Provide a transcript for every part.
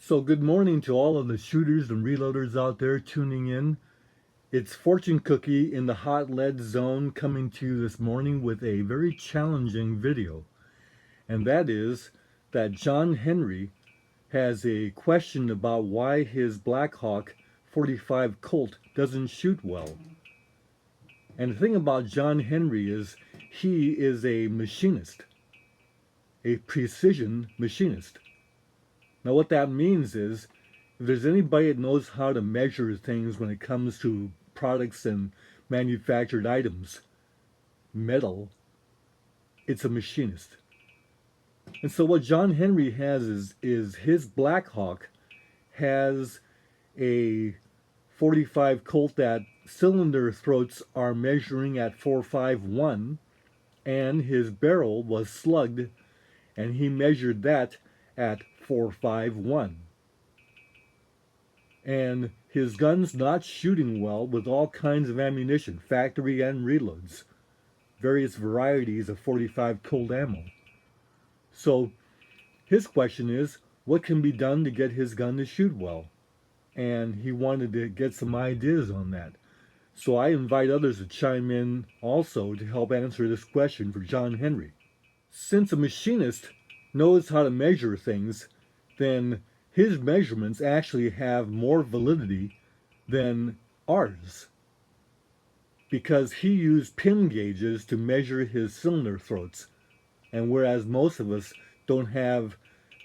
So good morning to all of the shooters and reloaders out there tuning in. It's Fortune Cookie in the hot lead zone coming to you this morning with a very challenging video. And that is that John Henry has a question about why his Blackhawk 45 Colt doesn't shoot well. And the thing about John Henry is he is a machinist, a precision machinist. Now what that means is, if there's anybody that knows how to measure things when it comes to products and manufactured items, metal, it's a machinist. And so what John Henry has is his Blackhawk has a 45 Colt that cylinder throats are measuring at 451, and his barrel was slugged, and he measured that at 451. And his gun's not shooting well with all kinds of ammunition, factory and reloads, various varieties of 45 Colt ammo. So his question is, what can be done to get his gun to shoot well? And he wanted to get some ideas on that. So I invite others to chime in also to help answer this question for John Henry. Since a machinist knows how to measure things, then his measurements actually have more validity than ours, because he used pin gauges to measure his cylinder throats, and whereas most of us don't have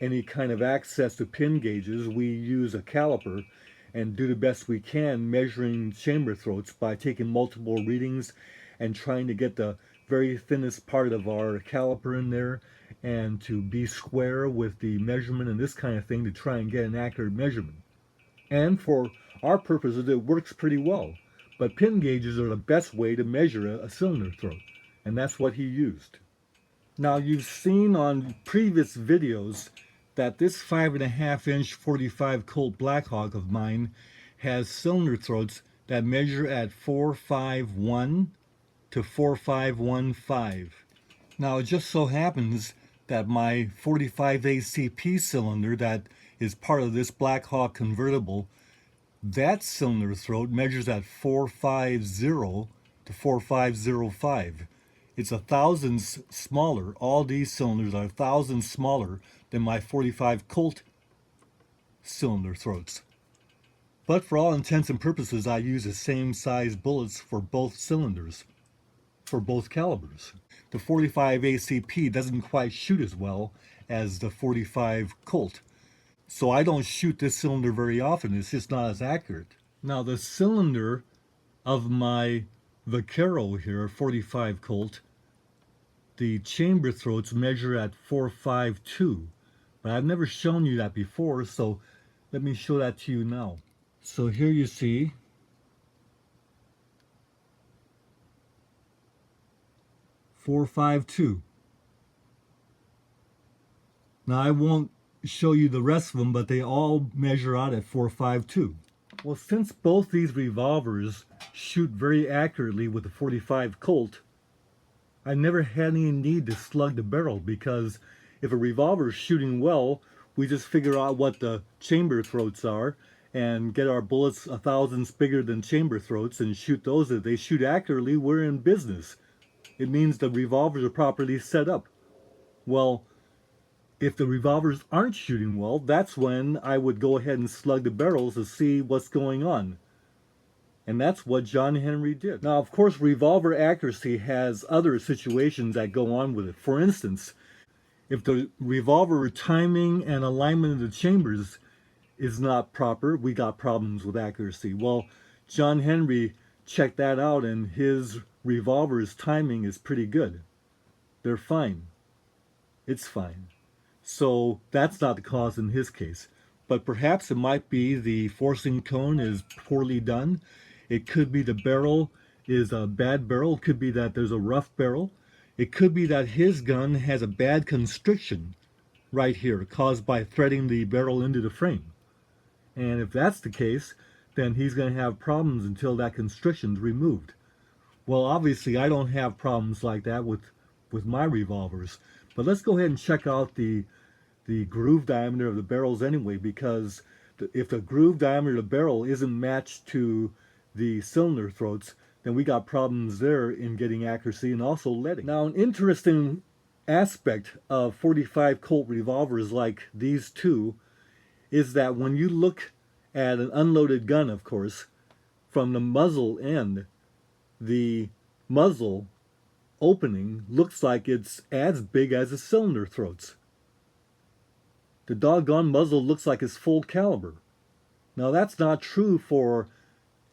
any kind of access to pin gauges, we use a caliper and do the best we can measuring chamber throats by taking multiple readings and trying to get the very thinnest part of our caliper in there and to be square with the measurement and this kind of thing to try and get an accurate measurement. And for our purposes, it works pretty well. But pin gauges are the best way to measure a cylinder throat, and that's what he used. Now, you've seen on previous videos that this 5.5-inch 45 Colt Blackhawk of mine has cylinder throats that measure at 451 to 4515. Now, it just so happens that my 45 ACP cylinder that is part of this Blackhawk convertible, that cylinder throat measures at 450 to 4505. It's 1,000 smaller. All these cylinders are 1,000 smaller than my 45 Colt cylinder throats. But for all intents and purposes, I use the same size bullets for both cylinders, for both calibers. The 45 ACP doesn't quite shoot as well as the 45 Colt, so I don't shoot this cylinder very often. It's just not as accurate. Now, the cylinder of my Vaquero here, 45 Colt, the chamber throats measure at 452, but I've never shown you that before, so let me show that to you now. So here you see 452. Now I won't show you the rest of them, but they all measure out at 452. Well, since both these revolvers shoot very accurately with the 45 Colt, I never had any need to slug the barrel, because if a revolver is shooting well, we just figure out what the chamber throats are and get our bullets 1,000 bigger than chamber throats and shoot those. If they shoot accurately, we're in business. It means the revolvers are properly set up. Well, if the revolvers aren't shooting well, that's when I would go ahead and slug the barrels to see what's going on. And that's what John Henry did. Now, of course, revolver accuracy has other situations that go on with it. For instance, if the revolver timing and alignment of the chambers is not proper, we got problems with accuracy. Well, John Henry checked that out, and his revolver's timing is pretty good. They're fine. It's fine. So that's not the cause in his case. But perhaps it might be the forcing cone is poorly done. It could be the barrel is a bad barrel. It could be that there's a rough barrel. It could be that his gun has a bad constriction right here, caused by threading the barrel into the frame. And if that's the case, then he's going to have problems until that constriction's removed. Well, obviously, I don't have problems like that with my revolvers. But let's go ahead and check out the the groove diameter of the barrels anyway, because if the groove diameter of the barrel isn't matched to the cylinder throats, then we got problems there in getting accuracy and also leading. Now, an interesting aspect of 45 Colt revolvers like these two is that when you look at an unloaded gun, of course, from the muzzle end, the muzzle opening looks like it's as big as the cylinder throats. The doggone muzzle looks like it's full caliber. Now that's not true for,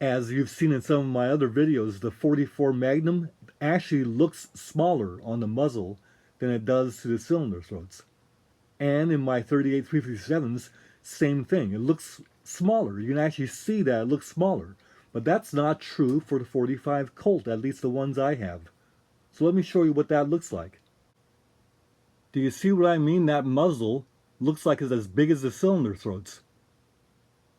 as you've seen in some of my other videos, the 44 Magnum actually looks smaller on the muzzle than it does to the cylinder throats. And in my 38 357s, same thing. It looks smaller. You can actually see that it looks smaller. But that's not true for the 45 Colt, at least the ones I have. So let me show you what that looks like. Do you see what I mean? That muzzle looks like it's as big as the cylinder throats.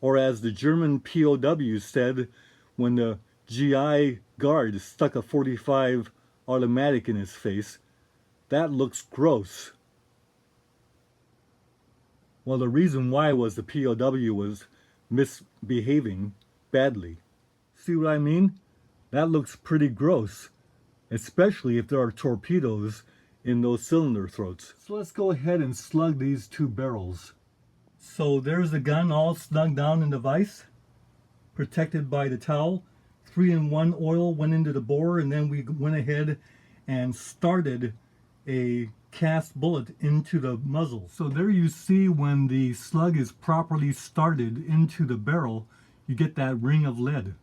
Or as the German POW said when the GI guard stuck a 45 automatic in his face, that looks gross. Well, the reason why was the POW was misbehaving badly. See what I mean? That looks pretty gross, especially if there are torpedoes in those cylinder throats. So let's go ahead and slug these two barrels. So there's the gun all snug down in the vise, protected by the towel. 3-in-1 oil went into the bore, and then we went ahead and started a cast bullet into the muzzle. So there you see when the slug is properly started into the barrel, you get that ring of lead.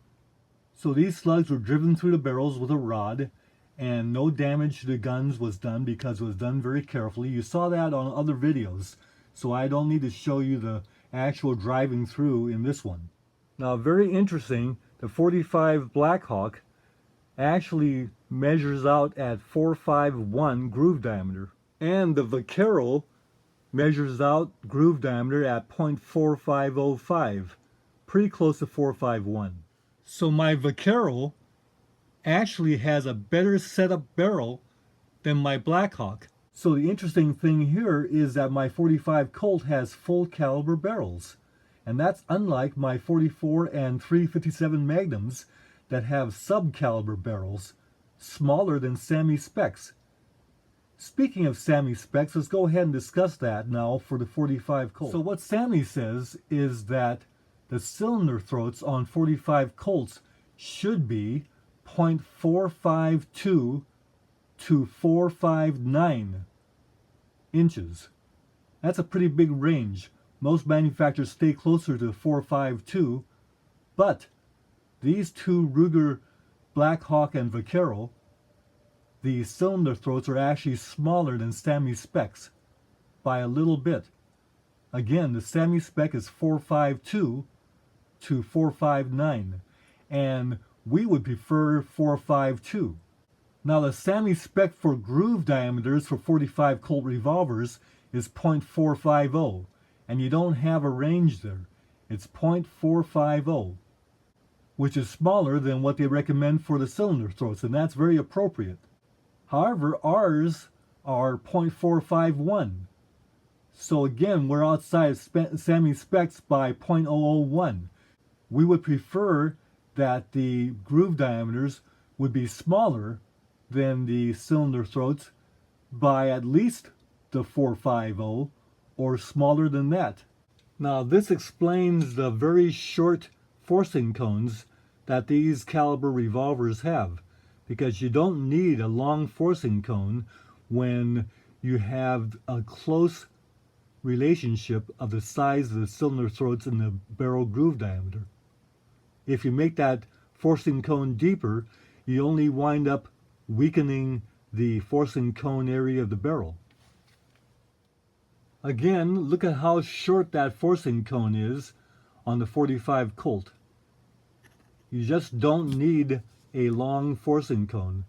So these slugs were driven through the barrels with a rod, and no damage to the guns was done because it was done very carefully. You saw that on other videos, so I don't need to show you the actual driving through in this one. Now, very interesting, the 45 Blackhawk actually measures out at 451 groove diameter, and the Vaquero measures out groove diameter at 0.4505, pretty close to 451. So my Vaquero actually has a better setup barrel than my Blackhawk. So the interesting thing here is that my 45 Colt has full caliber barrels, and that's unlike my 44 and 357 Magnums that have sub-caliber barrels, smaller than SAMMI specs. Speaking of SAMMI specs, let's go ahead and discuss that now for the 45 Colt. So what SAMMI says is that the cylinder throats on 45 Colts should be 0.452 to 459 inches. That's a pretty big range. Most manufacturers stay closer to 452, but these two Ruger Blackhawk and Vaquero, the cylinder throats are actually smaller than SAMMI specs by a little bit. Again, the SAMMI spec is 452 to 459, and we would prefer 452. Now the SAMMI spec for groove diameters for 45 Colt revolvers is 0.450, and you don't have a range there. It's 0.450, which is smaller than what they recommend for the cylinder throats, and that's very appropriate. However, ours are 0.451. So again, we're outside of SAMMI specs by 0.001. We would prefer that the groove diameters would be smaller than the cylinder throats by at least the 450 or smaller than that. Now this explains the very short forcing cones that these caliber revolvers have, because you don't need a long forcing cone when you have a close relationship of the size of the cylinder throats and the barrel groove diameter. If you make that forcing cone deeper, you only wind up weakening the forcing cone area of the barrel. Again, look at how short that forcing cone is on the 45 Colt. You just don't need a long forcing cone.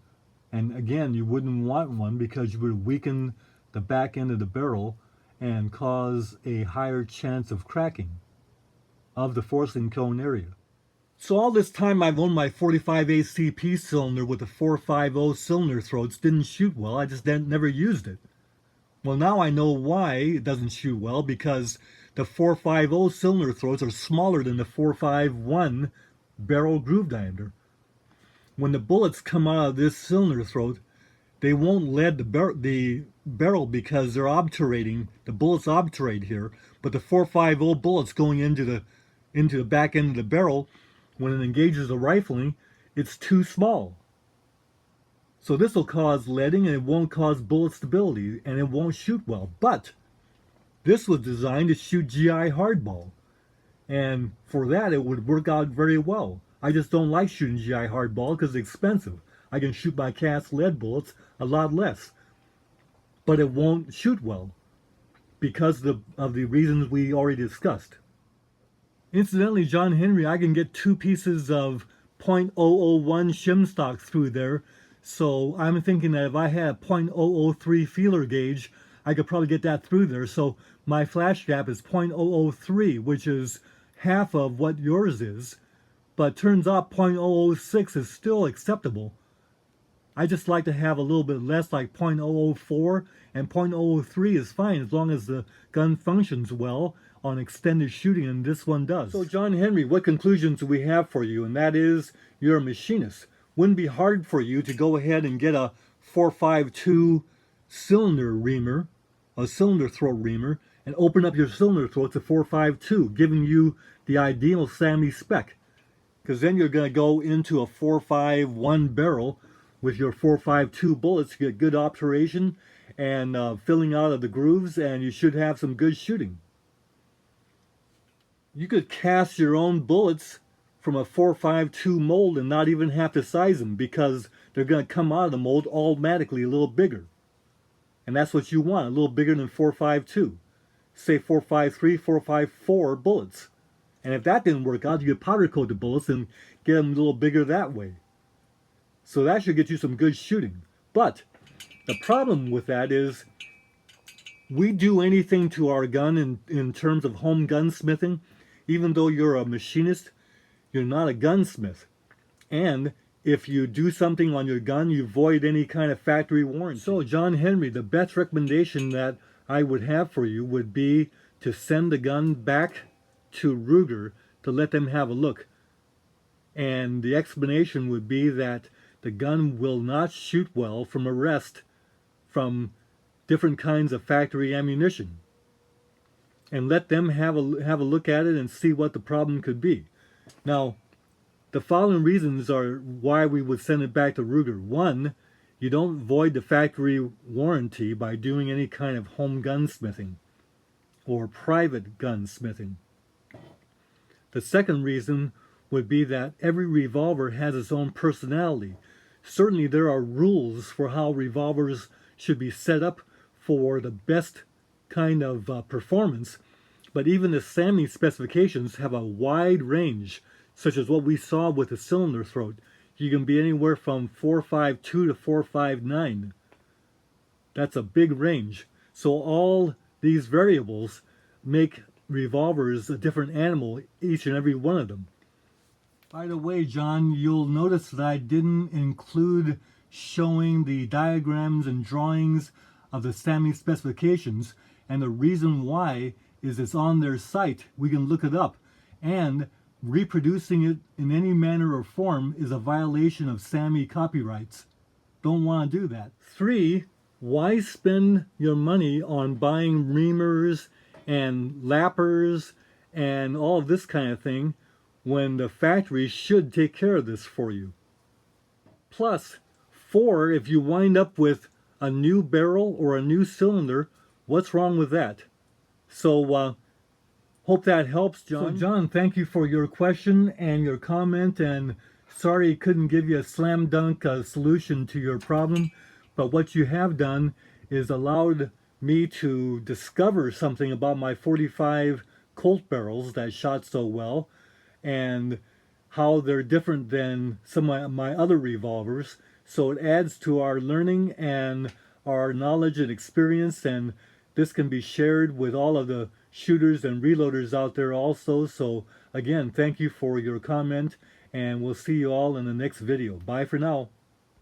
And again, you wouldn't want one because you would weaken the back end of the barrel and cause a higher chance of cracking of the forcing cone area. So all this time I've owned my 45 ACP cylinder with the 450 cylinder throats, didn't shoot well. I just never used it. Well, now I know why it doesn't shoot well, because the 450 cylinder throats are smaller than the 451 barrel groove diameter. When the bullets come out of this cylinder throat, they won't lead the barrel because they're obturating. The bullets obturate here, but the 450 bullets going into the back end of the barrel, when it engages the rifling, it's too small. So this will cause leading, and it won't cause bullet stability, and it won't shoot well. But this was designed to shoot GI hardball, and for that it would work out very well. I just don't like shooting GI hardball because it's expensive. I can shoot my cast lead bullets a lot less, but it won't shoot well because of the reasons we already discussed. Incidentally, John Henry, I can get 2 pieces of .001 shim stock through there, so I'm thinking that if I had a .003 feeler gauge, I could probably get that through there. So my flash gap is .003, which is half of what yours is, but turns out .006 is still acceptable. I just like to have a little bit less, like .004, and .003 is fine as long as the gun functions well on extended shooting, and this one does. So John Henry, what conclusions do we have for you? And that is, you're a machinist. Wouldn't be hard for you to go ahead and get a 452 cylinder reamer, a cylinder throat reamer, and open up your cylinder throat to 452, giving you the ideal SAMMI spec. Because then you're going to go into a 451 barrel with your 452 bullets to get good obturation and filling out of the grooves, and you should have some good shooting. You could cast your own bullets from a 452 mold and not even have to size them, because they're going to come out of the mold automatically a little bigger. And that's what you want, a little bigger than 452. Say 453, 454 bullets. And if that didn't work out, you could powder coat the bullets and get them a little bigger that way. So that should get you some good shooting. But the problem with that is, we do anything to our gun in terms of home gunsmithing. Even though you're a machinist, you're not a gunsmith. And if you do something on your gun, you void any kind of factory warranty. So John Henry, the best recommendation that I would have for you would be to send the gun back to Ruger to let them have a look. And the explanation would be that the gun will not shoot well from a rest from different kinds of factory ammunition. And let them have a look at it and see what the problem could be. Now, the following reasons are why we would send it back to Ruger. One, you don't void the factory warranty by doing any kind of home gunsmithing or private gunsmithing. The second reason would be that every revolver has its own personality. Certainly there are rules for how revolvers should be set up for the best kind of performance, but even the SAMMI specifications have a wide range, such as what we saw with the cylinder throat. You can be anywhere from 452 to 459. That's a big range. So all these variables make revolvers a different animal, each and every one of them. By the way, John, you'll notice that I didn't include showing the diagrams and drawings of the SAMMI specifications, and the reason why is it's on their site. We can look it up, and reproducing it in any manner or form is a violation of SAMMI copyrights. Don't want to do that. 3, why spend your money on buying reamers and lappers and all of this kind of thing when the factory should take care of this for you? Plus, 4, if you wind up with a new barrel or a new cylinder, what's wrong with that? So, hope that helps, John. So, John, thank you for your question and your comment, and sorry I couldn't give you a slam dunk solution to your problem, but what you have done is allowed me to discover something about my 45 Colt barrels that shot so well, and how they're different than some of my other revolvers. So it adds to our learning and our knowledge and experience, and this can be shared with all of the shooters and reloaders out there also. So again, thank you for your comment, and we'll see you all in the next video. Bye for now.